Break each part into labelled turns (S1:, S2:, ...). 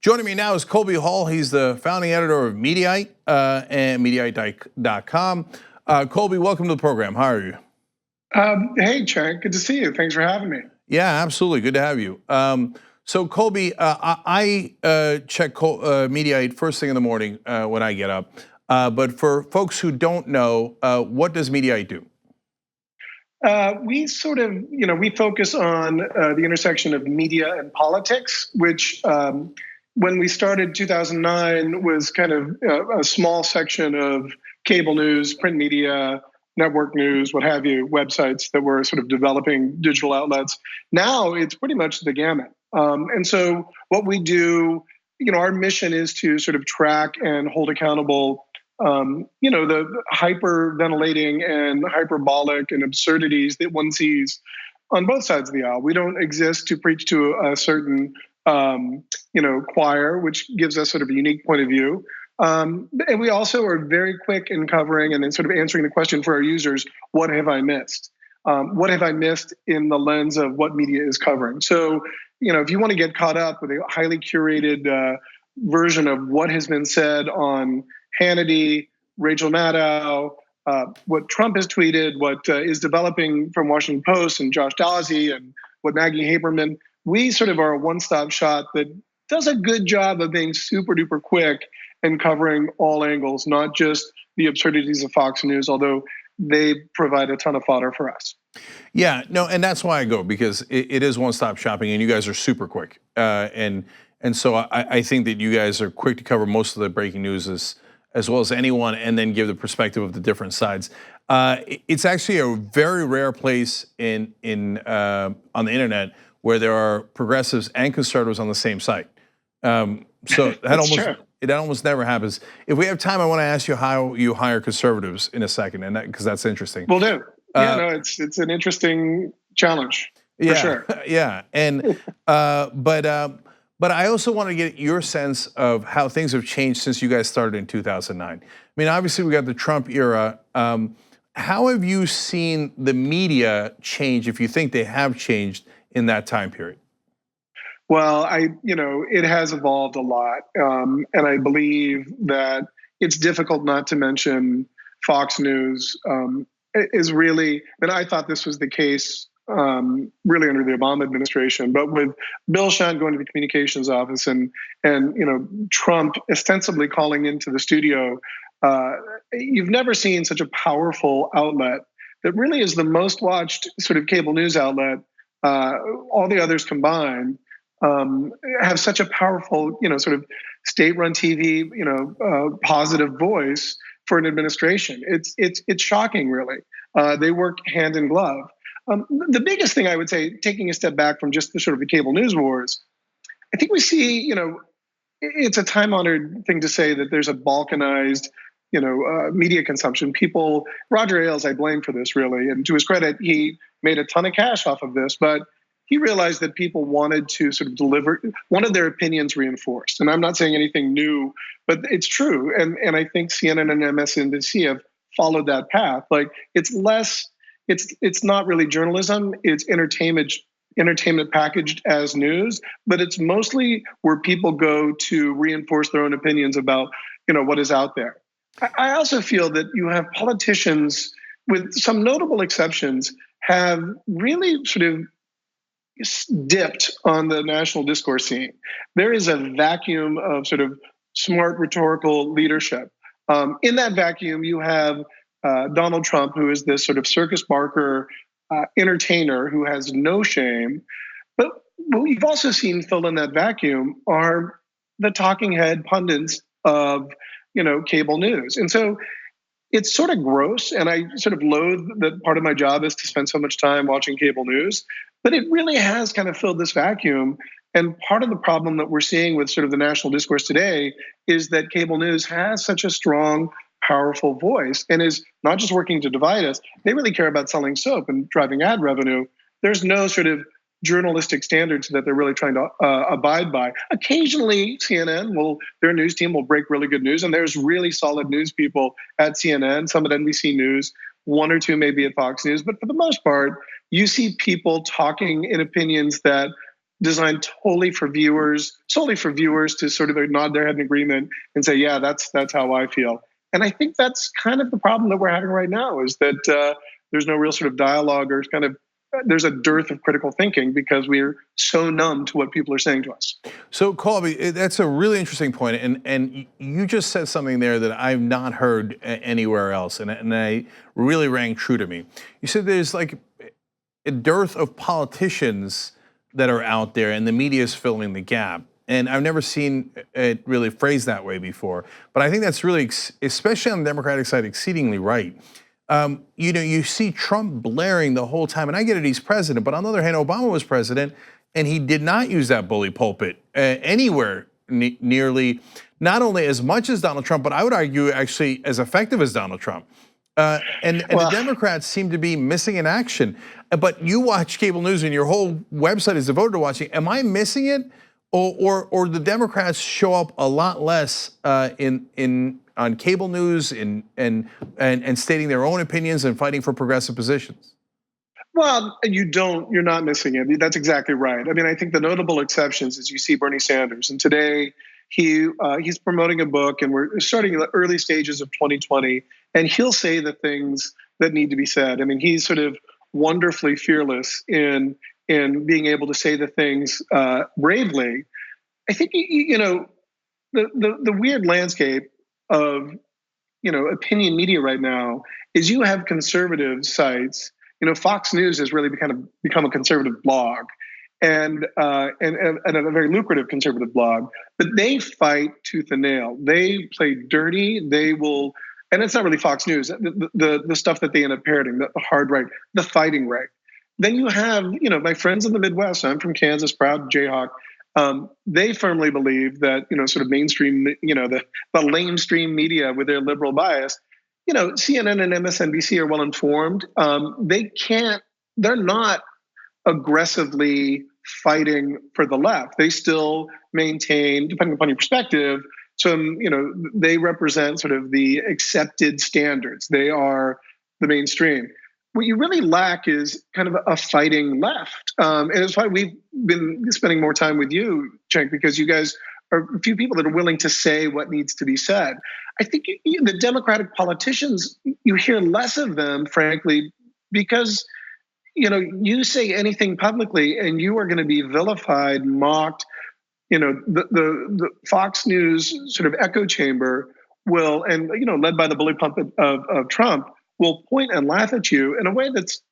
S1: Joining me now is Colby Hall. He's the founding editor of Meteorite and Meteorite.com. Colby, welcome to the program. How are you?
S2: Hey, Chuck. Good to see you. Thanks for having me.
S1: Yeah, absolutely. Good to have you. So, Colby, I check Meteorite first thing in the morning when I get up. But for folks who don't know, what does Meteorite do?
S2: We sort of, we focus on the intersection of media and politics, which when we started 2009 was kind of a small section of cable news, print media, network news, what have you, websites that were sort of developing digital outlets. Now it's pretty much the gamut. And so what we do, our mission is to sort of track and hold accountable the hyperventilating and hyperbolic and absurdities that one sees on both sides of the aisle. We don't exist to preach to a certain, choir, which gives us sort of a unique point of view. And we also are very quick in covering and then sort of answering the question for our users, what have I missed? What have I missed in the lens of what media is covering? So, if you want to get caught up with a highly curated version of what has been said on Hannity, Rachel Maddow, what Trump has tweeted, what is developing from Washington Post and Josh Dawsey and what Maggie Haberman, we sort of are a one-stop shop that does a good job of being super duper quick and covering all angles, not just the absurdities of Fox News, although they provide a ton of fodder for us.
S1: Yeah, no, and that's why I go, because it is one-stop shopping and you guys are super quick. And so I think that you guys are quick to cover most of the breaking news as well as anyone, and then give the perspective of the different sides. It's actually a very rare place on the internet where there are progressives and conservatives on the same site. So that almost never happens. If we have time, I want to ask you how you hire conservatives in a second, and because that's interesting.
S2: Will do. It's an interesting challenge for sure.
S1: Yeah, and but I also want to get your sense of how things have changed since you guys started in 2009. I mean, obviously we got the Trump era. How have you seen the media change, if you think they have changed in that time period?
S2: Well, it has evolved a lot. And I believe that it's difficult not to mention Fox News is really, and I thought this was the case really under the Obama administration, but with Bill Shan going to the communications office and Trump ostensibly calling into the studio, you've never seen such a powerful outlet that really is the most watched sort of cable news outlet. All the others combined have such a powerful, sort of state-run TV, positive voice for an administration. It's shocking, really. They work hand in glove. The biggest thing I would say, taking a step back from just the sort of the cable news wars, I think we see, it's a time-honored thing to say that there's a balkanized, media consumption. Roger Ailes, I blame for this really, and to his credit, he made a ton of cash off of this, but he realized that people wanted to sort of wanted their opinions reinforced. And I'm not saying anything new, but it's true. And I think CNN and MSNBC have followed that path. Like it's not really journalism, it's entertainment packaged as news, but it's mostly where people go to reinforce their own opinions about, what is out there. I also feel that you have politicians, with some notable exceptions, have really sort of dipped on the national discourse scene. There is a vacuum of sort of smart rhetorical leadership. In that vacuum, you have Donald Trump, who is this sort of circus barker entertainer who has no shame. But what we've also seen filled in that vacuum are the talking head pundits of, cable news. And so it's sort of gross, and I sort of loathe that part of my job is to spend so much time watching cable news, but it really has kind of filled this vacuum. And part of the problem that we're seeing with sort of the national discourse today is that cable news has such a strong, powerful voice and is not just working to divide us. They really care about selling soap and driving ad revenue. There's no sort of journalistic standards that they're really trying to abide by. Occasionally, their news team will break really good news, and there's really solid news people at CNN, some at NBC News, one or two maybe at Fox News, but for the most part, you see people talking in opinions that designed totally for viewers, solely for viewers to sort of nod their head in agreement and say, yeah, that's how I feel. And I think that's kind of the problem that we're having right now, is that there's no real sort of dialogue, or kind of there's a dearth of critical thinking because we're so numb to what people are saying to us.
S1: So Colby, that's a really interesting point, and you just said something there that I've not heard anywhere else, and I really rang true to me. You said there's like a dearth of politicians that are out there, and the media is filling the gap. And I've never seen it really phrased that way before. But I think that's really, especially on the Democratic side, exceedingly right. You see Trump blaring the whole time, and I get it, he's president. But on the other hand, Obama was president, and he did not use that bully pulpit anywhere nearly, not only as much as Donald Trump, but I would argue actually as effective as Donald Trump. And the Democrats seem to be missing in action. But you watch cable news, and your whole website is devoted to watching. Am I missing it, or the Democrats show up a lot less on cable news and stating their own opinions and fighting for progressive positions?
S2: Well, you're not missing it. That's exactly right. I mean, I think the notable exceptions is you see Bernie Sanders, and today he's promoting a book, and we're starting in the early stages of 2020, and he'll say the things that need to be said. I mean, he's sort of wonderfully fearless in being able to say the things bravely. I think the weird landscape of opinion media right now is you have conservative sites. Fox News has really become a conservative blog, and a very lucrative conservative blog. But they fight tooth and nail. They play dirty. They will, and it's not really Fox News. The stuff that they end up parroting, the hard right, the fighting right. Then you have my friends in the Midwest. I'm from Kansas, proud Jayhawk. They firmly believe that sort of mainstream, the lamestream media with their liberal bias. CNN and MSNBC are well informed. They're not aggressively fighting for the left. They still maintain, depending upon your perspective, they represent sort of the accepted standards. They are the mainstream. What you really lack is kind of a fighting left. And it's why we've been spending more time with you, Cenk, because you guys are a few people that are willing to say what needs to be said. I think the Democratic politicians, you hear less of them, frankly, because you say anything publicly and you are going to be vilified, mocked. The Fox News sort of echo chamber will, and led by the bully puppet of Trump, will point and laugh at you in a way that's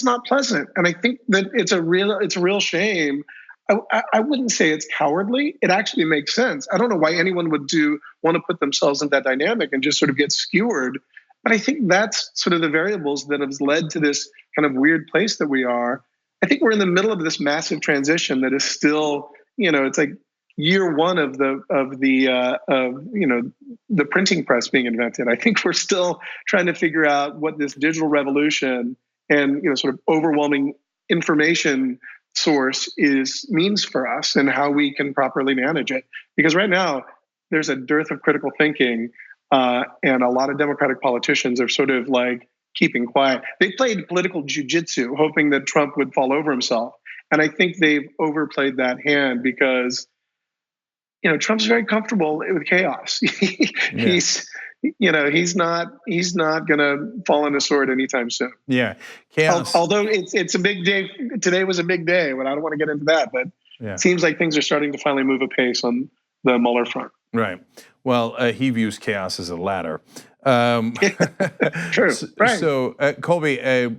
S2: not pleasant. And I think that it's a real shame. I wouldn't say it's cowardly. It actually makes sense. I don't know why anyone would want to put themselves in that dynamic and just sort of get skewered. But I think that's sort of the variables that have led to this kind of weird place that we are. I think we're in the middle of this massive transition that is still, it's like year one of the printing press being invented. I think we're still trying to figure out what this digital revolution and sort of overwhelming information source means for us and how we can properly manage it. Because right now there's a dearth of critical thinking, and a lot of Democratic politicians are sort of like keeping quiet. They played political jujitsu, hoping that Trump would fall over himself, and I think they've overplayed that hand because Trump's very comfortable with chaos. He's not going to fall on a sword anytime soon.
S1: Yeah, chaos.
S2: Although it's a big day. Today was a big day, but I don't want to get into that. But it seems like things are starting to finally move apace on the Mueller front.
S1: Right. Well, he views chaos as a ladder.
S2: True. Right.
S1: So, Colby,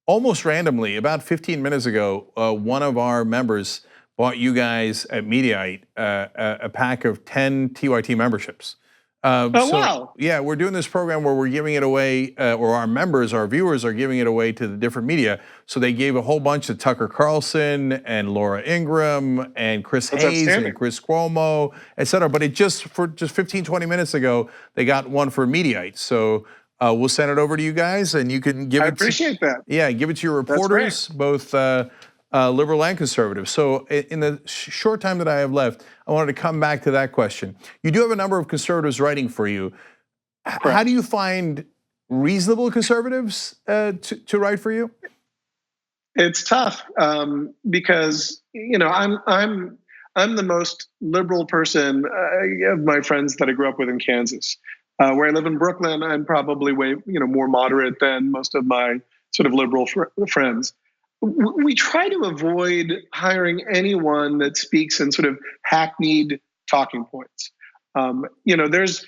S1: almost randomly, about 15 minutes ago, one of our members bought you guys at Meteorite a pack of 10 TYT memberships.
S2: Wow.
S1: Yeah, we're doing this program where we're giving it away, or our members, our viewers are giving it away to the different media. So they gave a whole bunch to Tucker Carlson and Laura Ingraham and Chris Hayes and Chris Cuomo, et cetera. But just 15, 20 minutes ago, they got one for Meteorite. So we'll send it over to you guys, and you can give it.
S2: I appreciate that.
S1: Yeah, give it to your reporters, both liberal and conservative. So in the short time that I have left, I wanted to come back to that question. You do have a number of conservatives writing for you. How do you find reasonable conservatives to write for you?
S2: It's tough because I'm the most liberal person of my friends that I grew up with in Kansas. Where I live in Brooklyn, I'm probably way more moderate than most of my sort of liberal friends. We try to avoid hiring anyone that speaks in sort of hackneyed talking points. There's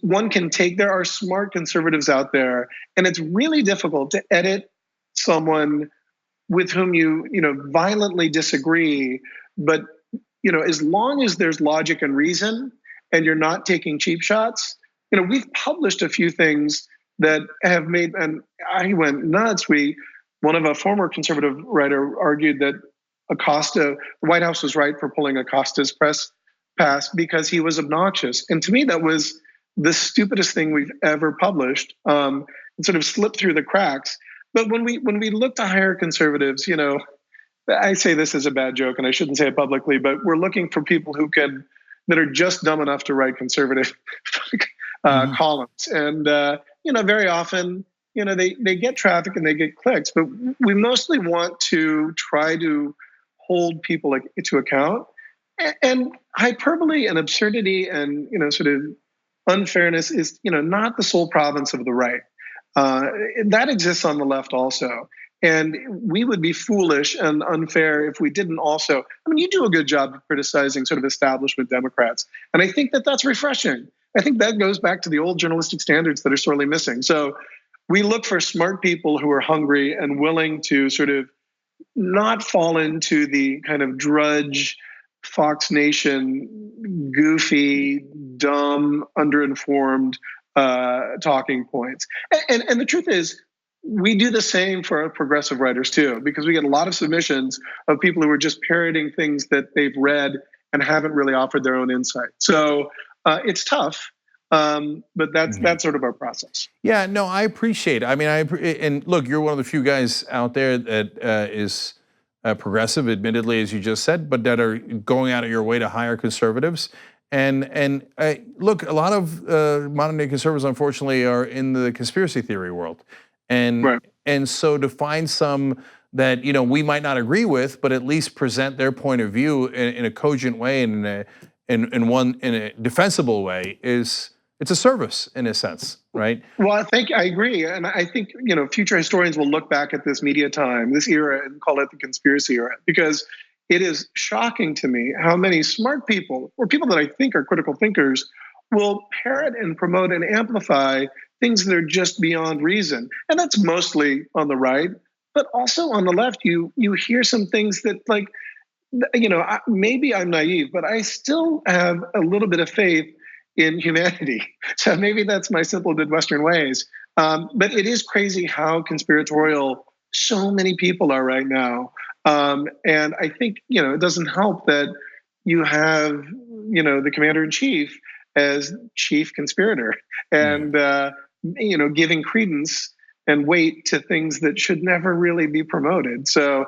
S2: one can take. There are smart conservatives out there, and it's really difficult to edit someone with whom you violently disagree, but as long as there's logic and reason and you're not taking cheap shots, we've published a few things that have made, and I went nuts. One of a former conservative writer argued that Acosta, the White House was right for pulling Acosta's press pass because he was obnoxious. And to me, that was the stupidest thing we've ever published. It sort of slipped through the cracks. But when we look to hire conservatives, I say this as a bad joke, and I shouldn't say it publicly, but we're looking for people that are just dumb enough to write conservative columns, and very often, they get traffic and they get clicks, but we mostly want to try to hold people to account, and hyperbole and absurdity and sort of unfairness is not the sole province of the right. That exists on the left also. And we would be foolish and unfair if we didn't also. I mean, you do a good job of criticizing sort of establishment Democrats. And I think that that's refreshing. I think that goes back to the old journalistic standards that are sorely missing. So we look for smart people who are hungry and willing to sort of not fall into the kind of drudge, Fox Nation, goofy, dumb, underinformed talking points. And the truth is, we do the same for our progressive writers too, because we get a lot of submissions of people who are just parroting things that they've read and haven't really offered their own insight. So it's tough, but that's sort of our process.
S1: Yeah, no, I appreciate it. I mean, and look, you're one of the few guys out there that is progressive, admittedly, as you just said, but that are going out of your way to hire conservatives. And look, a lot of modern day conservatives, unfortunately, are in the conspiracy theory world. And
S2: Right.
S1: and so to find some that we might not agree with, but at least present their point of view in a cogent way and in a defensible way it's a service in a sense, right?
S2: Well, I agree, and I think future historians will look back at this media time, this era, and call it the conspiracy era, because it is shocking to me how many smart people, or people that I think are critical thinkers, will parrot and promote and amplify things that are just beyond reason. And that's mostly on the right, but also on the left, you hear some things that, like, maybe I'm naive, but I still have a little bit of faith in humanity. So maybe that's my simple Midwestern ways. But it is crazy how conspiratorial so many people are right now. And I think, it doesn't help that you have, the commander in chief as chief conspirator and, giving credence and weight to things that should never really be promoted. So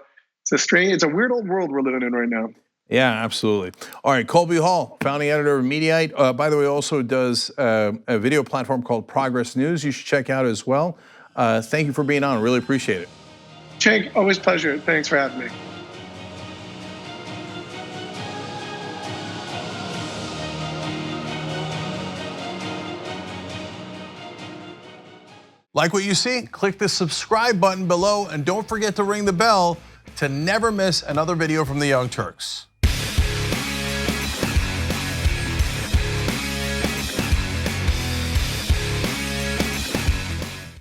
S2: it's a weird old world we're living in right now.
S1: Yeah, absolutely. All right, Colby Hall, founding editor of Meteorite. By the way, also does a video platform called Progress News. You should check out as well. Thank you for being on. Really appreciate it.
S2: Cenk, always pleasure. Thanks for having me.
S1: Like what you see? Click the subscribe button below and don't forget to ring the bell to never miss another video from the Young Turks.